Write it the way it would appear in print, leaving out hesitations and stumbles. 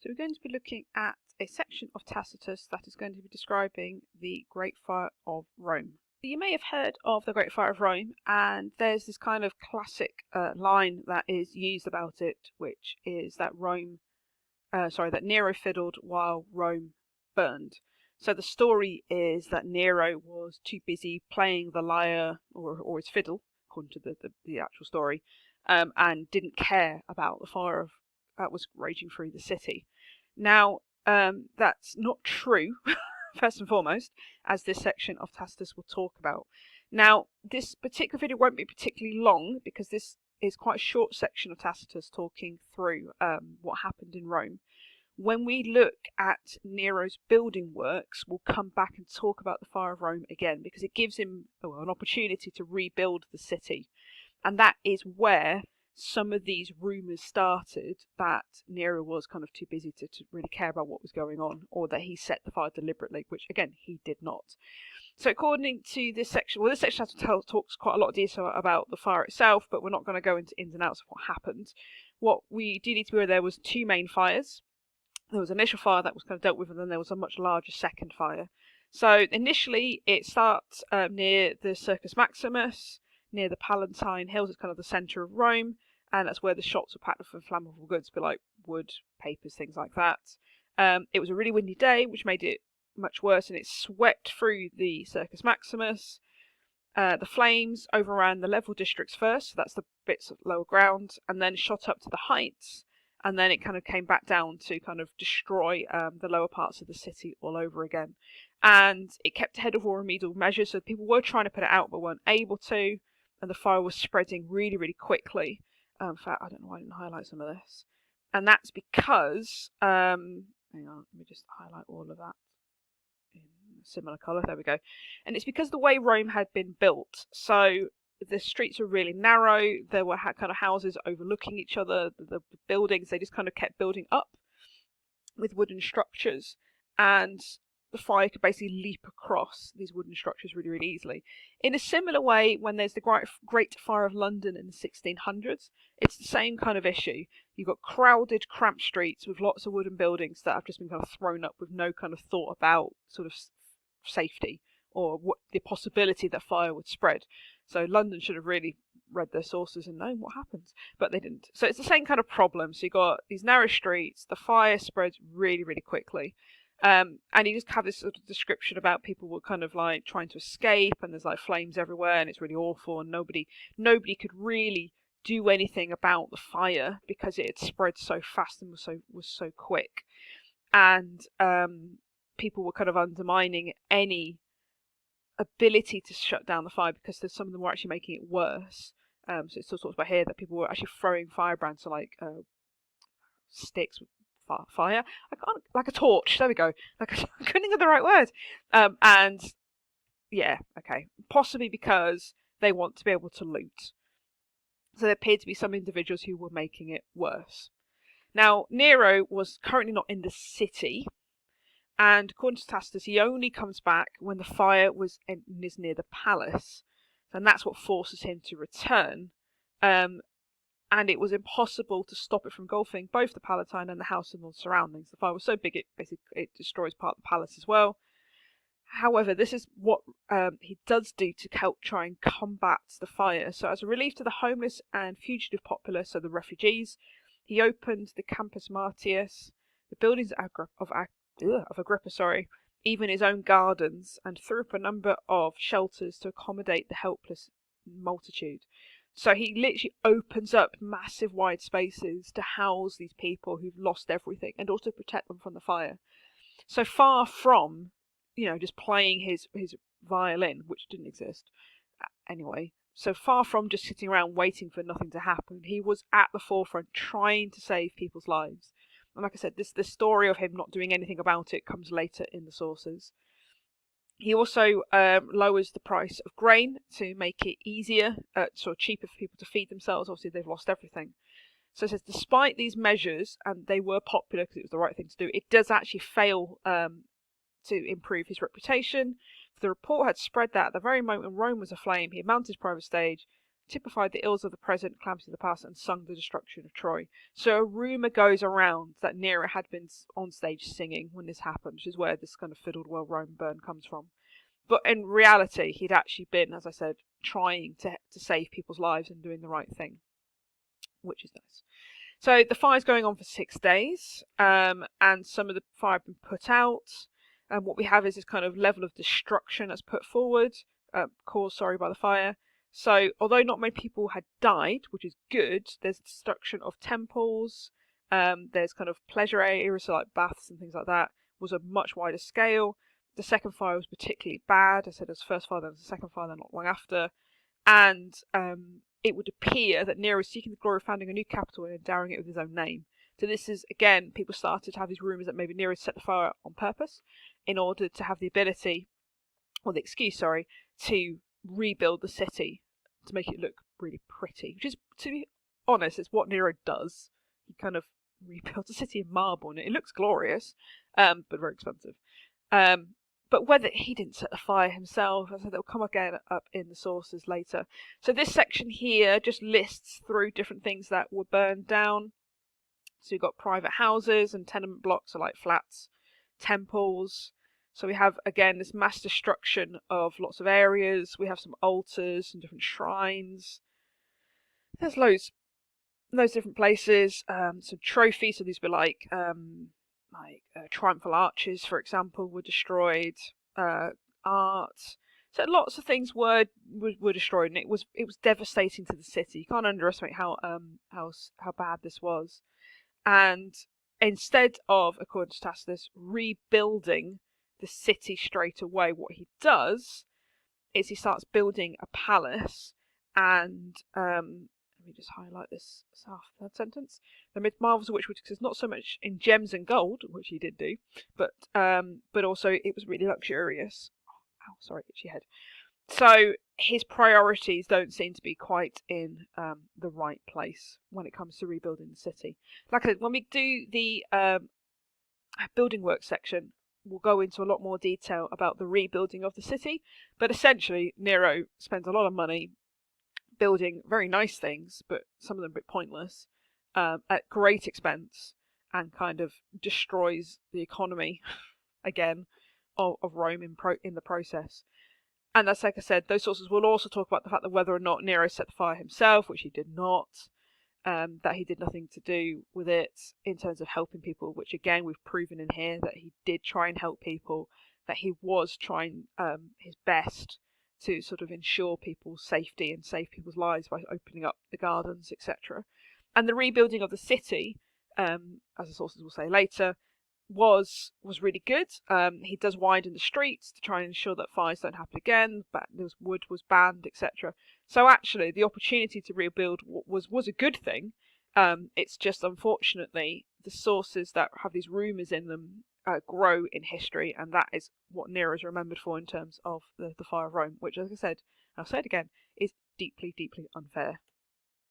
So we're going to be looking at a section of Tacitus that is going to be describing the Great Fire of Rome. You may have heard of the Great Fire of Rome, and there's this kind of classic line that is used about it, which is that that Nero fiddled while Rome burned. So the story is that Nero was too busy playing the lyre or his fiddle, according to the actual story, and didn't care about the fire that was raging through the city. Now, that's not true, first and foremost, as this section of Tacitus will talk about. Now, this particular video won't be particularly long because this is quite a short section of Tacitus talking through what happened in Rome. When we look at Nero's building works, we'll come back and talk about the Fire of Rome again because it gives him an opportunity to rebuild the city. And that is where some of these rumours started that Nero was kind of too busy to really care about what was going on, or that he set the fire deliberately, which again, he did not. So according to this section, this section talks quite a lot of detail about the fire itself, but we're not going to go into ins and outs of what happened. What we do need to be aware, there was two main fires. There was an initial fire that was kind of dealt with, and then there was a much larger second fire. So initially, it starts near the Circus Maximus, near the Palatine Hills. It's kind of the centre of Rome, and that's where the shops were packed with flammable goods, but like wood, papers, things like that. It was a really windy day, which made it much worse, and it swept through the Circus Maximus. The flames overran the level districts first, so that's the bits of lower ground, and then shot up to the heights, and then it kind of came back down to kind of destroy the lower parts of the city all over again. And it kept ahead of all remedial measures, so people were trying to put it out but weren't able to, and the fire was spreading really, really quickly. In fact, I don't know why I didn't highlight some of this. And that's because, hang on, let me just highlight all of that in a similar colour, there we go. And it's because the way Rome had been built, so the streets were really narrow, there were kind of houses overlooking each other, the buildings, they just kind of kept building up with wooden structures, and the fire could basically leap across these wooden structures really, really easily. In a similar way, when there's the Great Fire of London in the 1600s, it's the same kind of issue. You've got crowded, cramped streets with lots of wooden buildings that have just been kind of thrown up with no kind of thought about sort of safety or the possibility that fire would spread. So London should have really read their sources and known what happens, but they didn't. So it's the same kind of problem. So you got these narrow streets, the fire spreads really, really quickly. And you just have this sort of description about people were kind of like trying to escape, and there's like flames everywhere, and it's really awful, and nobody could really do anything about the fire because it had spread so fast and was so quick. And people were kind of undermining any ability to shut down the fire because some of them were actually making it worse. So it still talks about here that people were actually throwing firebrands, so like sticks with fire. I can't, like a torch. There we go. Like I couldn't think of the right word. And yeah, okay, possibly because they want to be able to loot. So there appeared to be some individuals who were making it worse. Now Nero was currently not in the city, and according to Tacitus, he only comes back when the fire is near the palace, and that's what forces him to return. And it was impossible to stop it from engulfing both the Palatine and the house and all the surroundings. The fire was so big it destroys part of the palace as well. However, this is what he does do to help try and combat the fire. So as a relief to the homeless and fugitive populace, so the refugees, he opened the Campus Martius, the buildings of Agrippa, even his own gardens, and threw up a number of shelters to accommodate the helpless multitude. So he literally opens up massive wide spaces to house these people who've lost everything and also protect them from the fire. So far from, just playing his violin, which didn't exist anyway, so far from just sitting around waiting for nothing to happen, he was at the forefront trying to save people's lives. And like I said, this story of him not doing anything about it comes later in the sources. He also lowers the price of grain to make it easier, sort of cheaper for people to feed themselves. Obviously, they've lost everything. So it says, despite these measures, and they were popular because it was the right thing to do, it does actually fail to improve his reputation. The report had spread that at the very moment when Rome was aflame, he had mounted his private stage typified the ills of the present, calamities of the past, and sung the destruction of Troy. So a rumour goes around that Nero had been on stage singing when this happened, which is where this kind of fiddled well Rome burn comes from. But in reality, he'd actually been, as I said, trying to save people's lives and doing the right thing, which is nice. So the fire's going on for 6 days, and some of the fire have been put out. And what we have is this kind of level of destruction that's put forward, caused by the fire. So although not many people had died, which is good, there's destruction of temples. There's kind of pleasure areas, so like baths and things like that, was a much wider scale. The second fire was particularly bad. I said there's the first fire, then there's the second fire, then not long after. And it would appear that Nero is seeking the glory of founding a new capital and endowing it with his own name. So this is, again, people started to have these rumours that maybe Nero set the fire on purpose in order to have the ability, or the excuse, to rebuild the city to make it look really pretty. Which is, to be honest, it's what Nero does. He kind of rebuilds the city in marble, and it looks glorious, but very expensive. But whether he didn't set the fire himself, as I said, it'll come again up in the sources later. So this section here just lists through different things that were burned down. So you've got private houses and tenement blocks, so like flats, temples. So we have, again, this mass destruction of lots of areas. We have some altars and different shrines. There's loads different places. Some trophies, so these were like triumphal arches, for example, were destroyed. Art. So lots of things were destroyed, and it was devastating to the city. You can't underestimate how bad this was. And instead of, according to Tacitus, rebuilding the city straight away, what he does is he starts building a palace. And let me just highlight this third sentence. The marvels of which consist not so much in gems and gold, which he did do, but also it was really luxurious. Oh, sorry, itchy head. So his priorities don't seem to be quite in the right place when it comes to rebuilding the city. Like I said, when we do the building work section, we'll go into a lot more detail about the rebuilding of the city. But essentially, Nero spends a lot of money building very nice things, but some of them a bit pointless, at great expense, and kind of destroys the economy again of Rome in the process. And that's, like I said, those sources will also talk about the fact that whether or not Nero set the fire himself, which he did not, that he did nothing to do with it in terms of helping people, which again we've proven in here that he did try and help people, that he was trying his best to sort of ensure people's safety and save people's lives by opening up the gardens, etc. And the rebuilding of the city, as the sources will say later, was really good. He does widen the streets to try and ensure that fires don't happen again. But wood was banned, etc. So actually, the opportunity to rebuild was a good thing. It's just unfortunately the sources that have these rumours in them grow in history, and that is what Nero is remembered for in terms of the fire of Rome, which, as I said, I'll say it again, is deeply, deeply unfair.